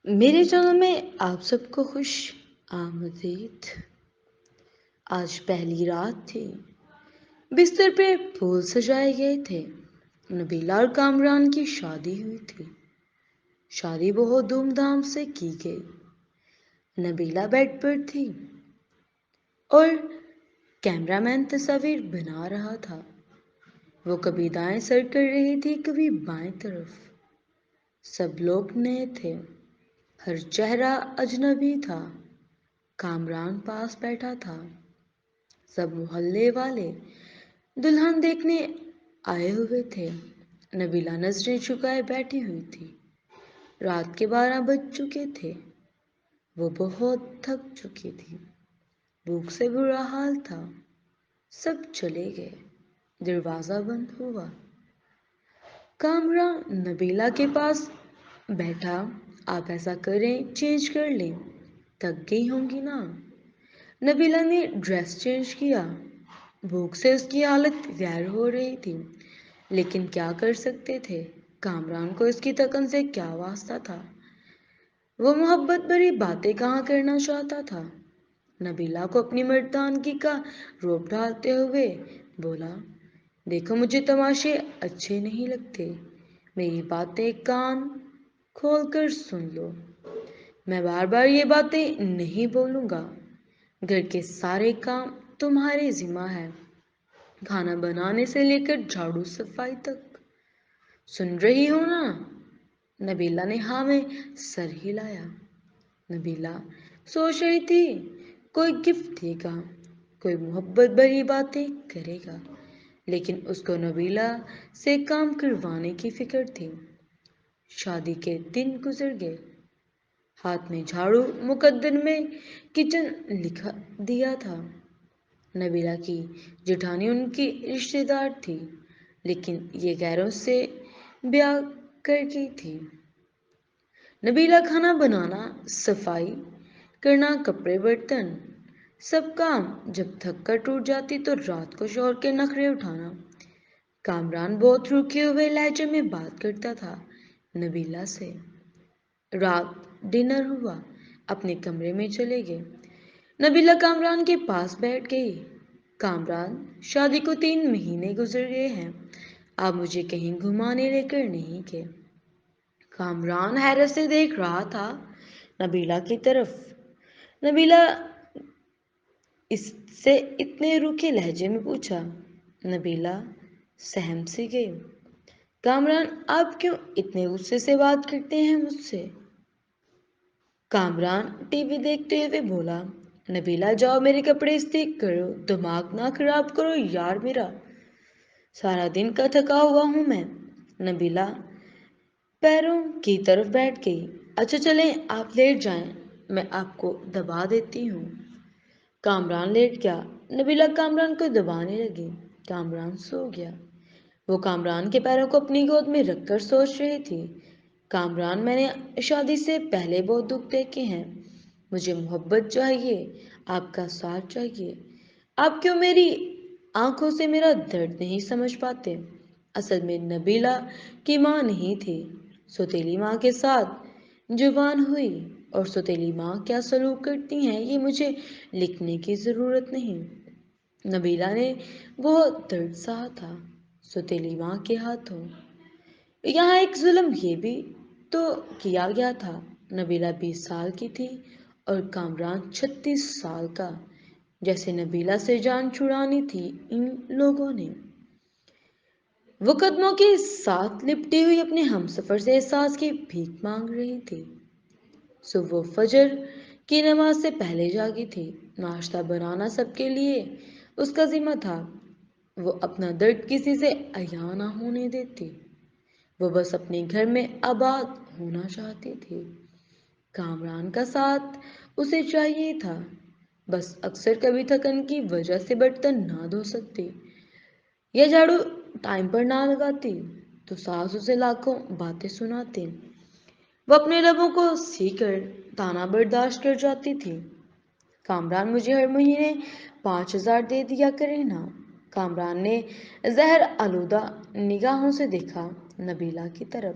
میرے چینل میں آپ سب کو خوش آمدید۔ آج پہلی رات تھی۔ بستر پہ پھول سجائے گئے تھے۔ نبیلہ اور کامران کی شادی ہوئی تھی۔ شادی بہت دھوم دھام سے کی گئی۔ نبیلہ بیڈ پر تھی اور کیمرہ مین تصاویر بنا رہا تھا۔ وہ کبھی دائیں سر کر رہی تھی، کبھی بائیں طرف۔ سب لوگ نئے تھے، ہر چہرہ اجنبی تھا۔ کامران پاس بیٹھا تھا۔ سب محلے والے دلہن دیکھنے آئے ہوئے تھے۔ نبیلہ نظریں جھکائے بیٹھی ہوئی تھی۔ رات کے 12 بج چکے تھے۔ وہ بہت تھک چکی تھی۔ بھوک سے برا حال تھا۔ سب چلے گئے۔ دروازہ بند ہوا۔ کامران نبیلہ کے پاس بیٹھا۔ آپ ایسا کریں، چینج کر لیں، تھک گئی ہوں گی نا۔ نبیلہ نے ڈریس چینج کیا۔ بھوک سے اس کی حالت غیر ہو رہی تھی، لیکن کیا کر سکتے تھے؟ کامران کو اس کی تھکن سے کیا واسطہ تھا؟ وہ محبت بھری باتیں کہاں کرنا چاہتا تھا؟ نبیلہ کو اپنی مردانگی کا روب ڈالتے ہوئے بولا، دیکھو مجھے تماشے اچھے نہیں لگتے، میری باتیں کان کھول کر سن لو۔ میں بار بار یہ باتیں نہیں بولوں گا۔ گھر کے سارے کام تمہارے ذمہ ہے، کھانا بنانے سے لے کر جھاڑو صفائی تک۔ سن رہی ہو نا؟ نبیلہ نے ہاں میں سر ہلایا۔ نبیلہ سوچ رہی تھی کوئی گفٹ دے گا، کوئی محبت بھری باتیں کرے گا، لیکن اس کو نبیلہ سے کام کروانے کی فکر تھی۔ شادی کے دن گزر گئے۔ ہاتھ میں جھاڑو، مقدر میں کچن لکھا دیا تھا۔ نبیلہ کی جٹھانی ان کی رشتہ دار تھی، لیکن یہ غیروں سے بیاہ کر گئی تھی۔ نبیلہ کھانا بنانا، صفائی کرنا، کپڑے برتن، سب کام جب تھک کر ٹوٹ جاتی تو رات کو شوہر کے نخرے اٹھانا۔ کامران بہت روکھے ہوئے لہجے میں بات کرتا تھا نبیلہ سے۔ رات ڈنر ہوا، اپنے کمرے میں چلے گئے۔ نبیلہ کامران کے پاس بیٹھ گئی۔ کامران، شادی کو 3 مہینے گزر گئے ہیں، آپ مجھے کہیں گھمانے لے کر نہیں گئے۔ کامران حیرت سے دیکھ رہا تھا نبیلہ کی طرف۔ نبیلہ اس سے اتنے روکھے لہجے میں پوچھا۔ نبیلہ سہم سی گئی۔ کامران، آپ کیوں اتنے غصے سے بات کرتے ہیں مجھ سے؟ کامران ٹی وی دیکھتے ہوئے بولا، نبیلہ جاؤ میرے کپڑے استری کرو، دماغ نہ خراب کرو یار میرا، سارا دن کا تھکا ہوا ہوں میں۔ نبیلہ پیروں کی طرف بیٹھ گئی۔ اچھا چلیں آپ لیٹ جائیں، میں آپ کو دبا دیتی ہوں۔ کامران لیٹ گیا۔ نبیلہ کامران کو دبانے لگی۔ کامران سو گیا۔ وہ کامران کے پیروں کو اپنی گود میں رکھ کر سوچ رہی تھی، کامران، میں نے شادی سے پہلے بہت دکھ دیکھے ہیں، مجھے محبت چاہیے، آپ کا ساتھ چاہیے۔ آپ کیوں میری آنکھوں سے میرا درد نہیں سمجھ پاتے؟ اصل میں نبیلہ کی ماں نہیں تھی، سوتیلی ماں کے ساتھ جوان ہوئی، اور سوتیلی ماں کیا سلوک کرتی ہیں یہ مجھے لکھنے کی ضرورت نہیں۔ نبیلہ نے بہت درد سہا تھا سوتیلی ماں کے ہاتھوں۔ یہاں ایک ظلم یہ بھی تو کیا گیا تھا، نبیلہ 20 سال کی تھی اور کامران 36 سال کا، جیسے نبیلہ سے جان چھڑانی تھی ان لوگوں نے۔ وہ قدموں کے ساتھ لپٹی ہوئی اپنے ہمسفر سے احساس کی بھیک مانگ رہی تھی۔ صبح فجر کی نماز سے پہلے جاگی تھی۔ ناشتہ بنانا سب کے لیے اس کا ذمہ تھا۔ وہ اپنا درد کسی سے عیاں نہ ہونے دیتی۔ وہ بس اپنے گھر میں آباد ہونا چاہتی تھی۔ کامران کا ساتھ اسے چاہیے تھا، بس اکثر کبھی تھکن کی وجہ سے برتن نہ دھو سکتی یا جھاڑو ٹائم پر نہ لگاتی تو ساس اسے لاکھوں باتیں سناتی۔ وہ اپنے لبوں کو سی کر تانا برداشت کر جاتی تھی، کامران مجھے ہر مہینے 5000 دے دیا کرے نا۔ کامران نے زہر آلودہ نگاہوں سے دیکھا نبیلہ کی طرف۔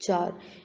4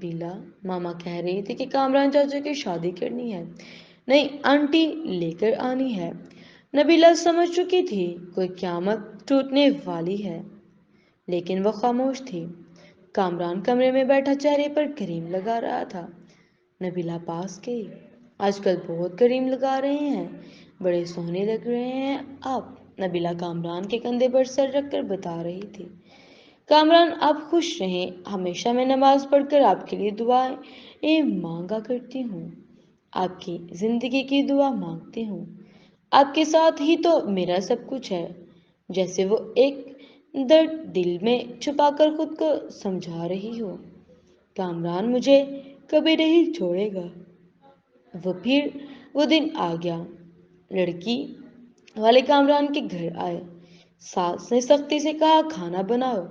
بیلا ماما کہہ رہی تھی کہ کامران چاچا کی شادی کرنی ہے، نئی آنٹی لے کر آنی ہے۔ نبیلہ سمجھ چکی تھی کوئی قیامت ٹوٹنے والی ہے، لیکن وہ خاموش تھی۔ کامران کمرے میں بیٹھا چہرے پر کریم لگا رہا تھا۔ نبیلہ پاس گئی۔ آج کل بہت کریم لگا رہے ہیں، بڑے سونے لگ رہے ہیں آپ، نبیلہ کامران کے کندھے پر سر رکھ کر بتا رہی تھی۔ کامران آپ خوش رہیں، ہمیشہ میں نماز پڑھ کر آپ کے لیے دعائیں مانگا کرتی ہوں، آپ کی زندگی کی دعا مانگتی ہوں، آپ کے ساتھ ہی تو میرا سب کچھ ہے، جیسے وہ ایک درد دل میں چھپا کر خود کو سمجھا رہی ہو۔ کامران مجھے کبھی نہیں چھوڑے گا۔ پھر وہ دن آ گیا۔ لڑکی والے کامران کے گھر آئے۔ ساس نے سختی سے کہا کھانا بناؤ،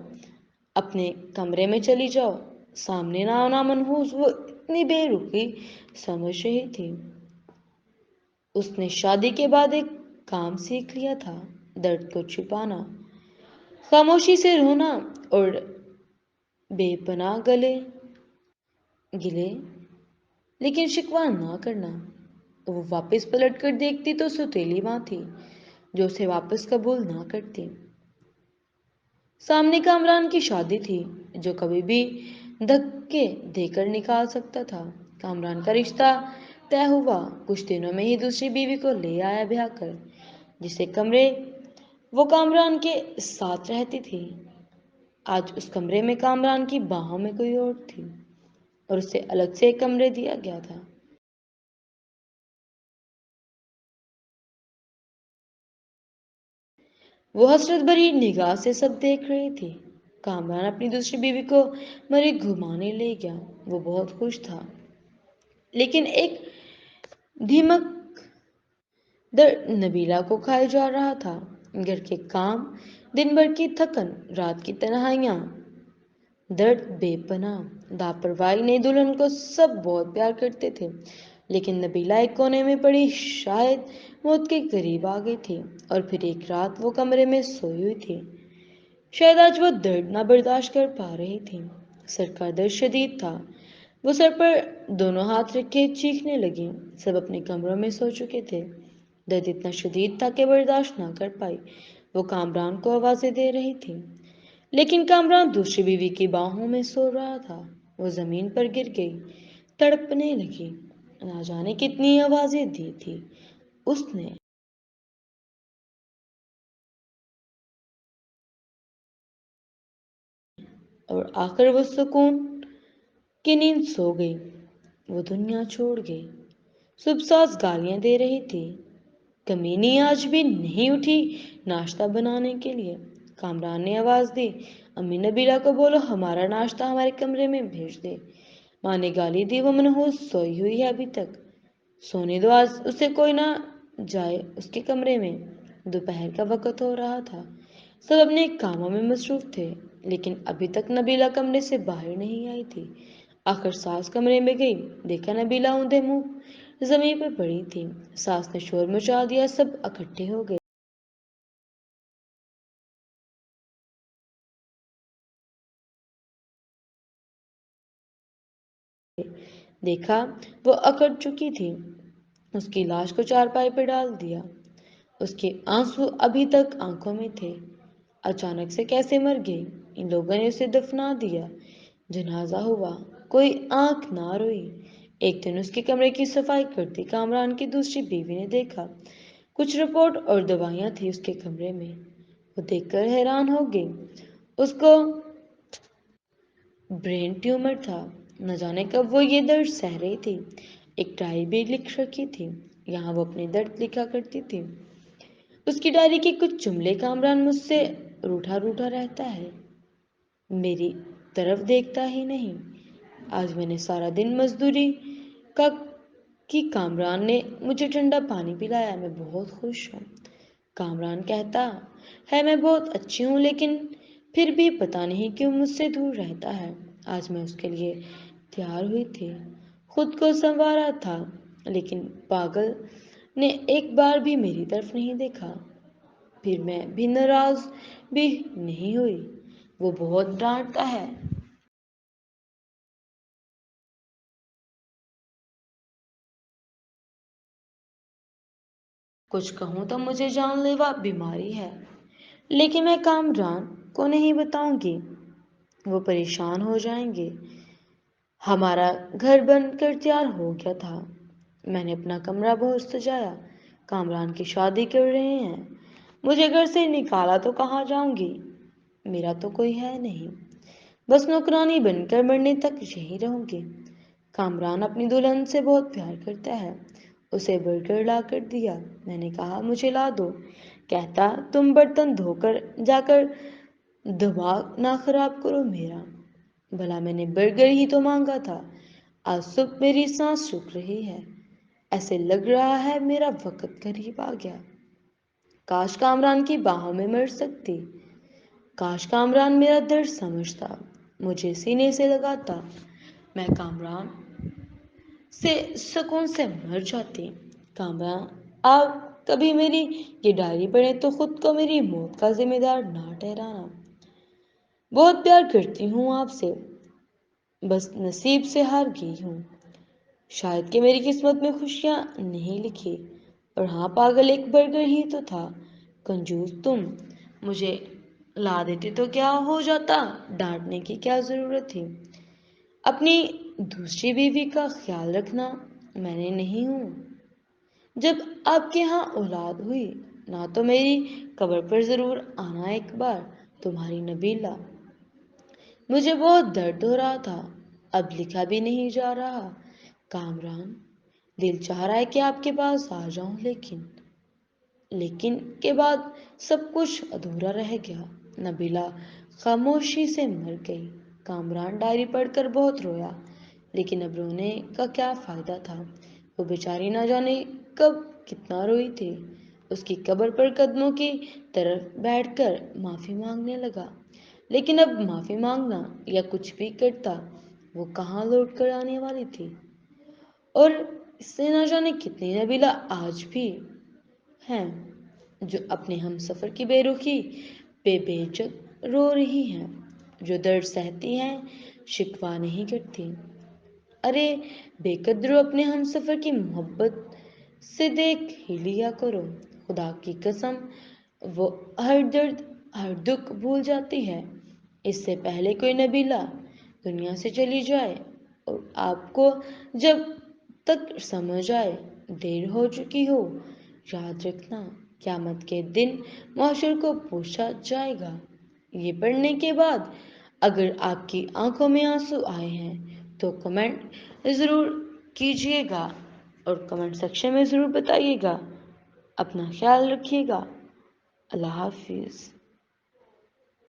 اپنے کمرے میں چلی جاؤ۔ سامنے نہ آنا منحوس وہ اتنی بے رخی سمجھ رہی تھی۔ اس نے شادی کے بعد ایک کام سیکھ لیا تھا، درد کو چھپانا، خاموشی سے رونا اور بے پناہ گلے لیکن شکوہ نہ کرنا۔ وہ واپس پلٹ کر دیکھتی تو سوتیلی ماں تھی جو اسے واپس قبول نہ کرتی۔ سامنے کامران کی شادی تھی جو کبھی بھی دھکے دے کر نکال سکتا تھا۔ کامران کا رشتہ طے ہوا، کچھ دنوں میں ہی دوسری بیوی کو لے آیا بیاہ کر، جسے کمرے وہ کامران کے ساتھ رہتی تھی۔ آج اس کمرے میں کامران کی باہوں میں کوئی اور تھی اور اسے الگ سے ایک کمرے دیا گیا تھا۔ وہ حسرت بھری نگاہ سے سب دیکھ رہی تھی۔ کامران اپنی دوسری بیوی کو مریخ گھمانے لے گیا۔ وہ بہت خوش تھا، لیکن ایک دھمک درد نبیلہ کو کھائے جا رہا تھا۔ گھر کے کام، دن بھر کی تھکن، رات کی تنہائیاں، درد بے پناہ۔ لاپرواہی نئی دلہن کو سب بہت پیار کرتے تھے، لیکن نبیلہ ایک کونے میں پڑی شاید موت کے قریب آ گئی تھی۔ اور پھر ایک رات وہ کمرے میں سوئی ہوئی تھی، شاید آج وہ درد نہ برداشت کر پا رہی تھی۔ سر کا درد شدید تھا، وہ سر پر دونوں ہاتھ رکھے چیخنے لگی۔ سب اپنے کمروں میں سو چکے تھے۔ درد اتنا شدید تھا کہ برداشت نہ کر پائی وہ کامران کو آوازیں دے رہی تھی، لیکن کامران دوسری بیوی کی باہوں میں سو رہا تھا۔ وہ زمین پر گر گئی، تڑپنے لگی۔ نہ جانے کتنی آوازیں دی تھی اس نے، اور آخر وہ سکون کی نیند سو گئی۔ وہ دنیا چھوڑ گئی۔ صبح ساس گالیاں دے رہی تھی، کمینی آج بھی نہیں اٹھی ناشتہ بنانے کے لیے۔ کامران نے آواز دی، امی نبیلہ کو بولو ہمارا ناشتہ ہمارے کمرے میں بھیج دے۔ ماں نے گالی دی، وہ منحوس سوئی ہوئی ہے ابھی تک، سونے دو، آج اسے کوئی نہ جائے اس کے کمرے میں۔ دوپہر کا وقت ہو رہا تھا، سب اپنے کاموں میں مصروف تھے، لیکن ابھی تک نبیلہ کمرے سے باہر نہیں آئی تھی۔ آخر ساس کمرے میں گئی، دیکھا نبیلہ اونھے منہ زمین پر پڑی تھی۔ ساس نے شور مچا دیا، سب اکٹھے ہو گئے۔ دیکھا وہ اکڑ چکی تھی، اس کی لاش کو چارپائی پہ ڈال دیا، اس کے آنسو ابھی تک آنکھوں میں تھے۔ اچانک سے کیسے مر گئی؟ ان لوگوں نے اسے دفنا دیا، جنازہ ہوا، کوئی آنکھ نہ روئی۔ ایک دن اس کے کمرے کی صفائی کرتی کامران کی دوسری بیوی نے دیکھا کچھ رپورٹ اور دوائیاں تھی اس کے کمرے میں۔ وہ دیکھ کر حیران ہو گئی، اس کو برین ٹیومر تھا، نہ جانے کب وہ یہ درد سہ رہی تھی۔ ایک ڈائری بھی لکھ رکھی تھی، یہاں وہ اپنے درد لکھا کرتی تھی۔ اس کی ڈائری کے کچھ جملے، کامران مجھ سے روٹھا روٹھا رہتا ہے، میری طرف دیکھتا ہی نہیں، آج میں نے سارا دن مزدوری کا کی، کامران نے مجھے ٹھنڈا پانی پلایا، میں بہت خوش ہوں۔ کامران کہتا ہے میں بہت اچھی ہوں، لیکن پھر بھی پتہ نہیں کیوں مجھ سے دور رہتا ہے۔ آج میں اس کے لیے تیار ہوئی تھی، خود کو سنوارا تھا، لیکن پاگل نے ایک بار بھی میری طرف نہیں دیکھا۔ پھر میں بھی ناراض بھی نہیں ہوئی، وہ بہت ڈانٹتا ہے۔ کچھ کہوں تو مجھے جان لیوا بیماری ہے، لیکن میں کامران کو نہیں بتاؤں گی، وہ پریشان ہو جائیں گے۔ ہمارا گھر بن کر تیار ہو گیا تھا، میں نے اپنا کمرہ بہت سجایا۔ کامران کی شادی کر رہے ہیں، مجھے گھر سے نکالا تو کہاں جاؤں گی؟ میرا تو کوئی ہے نہیں، بس نوکرانی بن کر مرنے تک یہی رہوں گی۔ کامران اپنی دلہن سے بہت پیار کرتا ہے، اسے برگر لا کر دیا، میں نے کہا مجھے لا دو، کہتا تم برتن دھو کر جا کر دماغ نہ خراب کرو میرا، بھلا میں نے برگر ہی تو مانگا تھا۔ آج صبح میری سانس رک رہی ہے، ایسے لگ رہا ہے میرا وقت قریب آ گیا۔ کاش کامران کی باہوں میں مر سکتی، کاش کامران میرا درد سمجھتا، مجھے سینے سے لگاتا، میں کامران سے سکون سے مر جاتی۔ کامران، آپ کبھی میری یہ ڈائری پڑھیں تو خود کو میری موت کا ذمہ دار نہ ٹھہرانا۔ بہت پیار کرتی ہوں آپ سے، بس نصیب سے ہار گئی ہوں۔ شاید کہ میری قسمت میں خوشیاں نہیں لکھی، اور ہاں پاگل ایک برگر ہی تو تھا۔ کنجوس تم، مجھے لا دیتی تو کیا ہو جاتا، ڈانٹنے کی کیا ضرورت تھی؟ اپنی دوسری بیوی کا خیال رکھنا، میں نے نہیں ہوں۔ جب آپ کے ہاں اولاد ہوئی نہ تو میری قبر پر ضرور آنا ایک بار، تمہاری نبیلہ۔ مجھے بہت درد ہو رہا تھا، اب لکھا بھی نہیں جا رہا۔ کامران، دل چاہ رہا ہے کہ آپ کے پاس آ جاؤں، لیکن کے بعد سب کچھ ادھورا رہ گیا۔ نبیلہ خاموشی سے مر گئی۔ کامران ڈائری پڑھ کر بہت رویا، لیکن اب رونے کا کیا فائدہ تھا؟ وہ بیچاری نہ جانے کب کتنا روئی تھی۔ اس کی قبر پر قدموں کی طرف بیٹھ کر معافی مانگنے لگا، لیکن اب معافی مانگنا یا کچھ بھی کرتا، وہ کہاں لوٹ کر آنے والی تھی؟ اور اس سے نہ جانے کتنی نبیلہ آج بھی ہیں جو اپنے ہم سفر کی بے رخی پہ بے جگ رو رہی ہیں، جو درد سہتی ہیں، شکوہ نہیں کرتی۔ ارے بے قدرو، اپنے ہم سفر کی محبت سے دیکھ ہی لیا کرو، خدا کی قسم وہ ہر درد ہر دکھ بھول جاتی ہے، اس سے پہلے کوئی نبیلہ دنیا سے چلی جائے۔ اور آپ کو جب تک سمجھ آئے دیر ہو چکی ہو، یاد رکھنا قیامت کے دن معاشر کو پوچھا جائے گا۔ یہ پڑھنے کے بعد اگر آپ کی آنکھوں میں آنسو آئے ہیں تو کمنٹ ضرور کیجیے گا، اور کمنٹ سیکشن میں ضرور بتائیے گا۔ اپنا خیال رکھیے گا۔ اللہ حافظ۔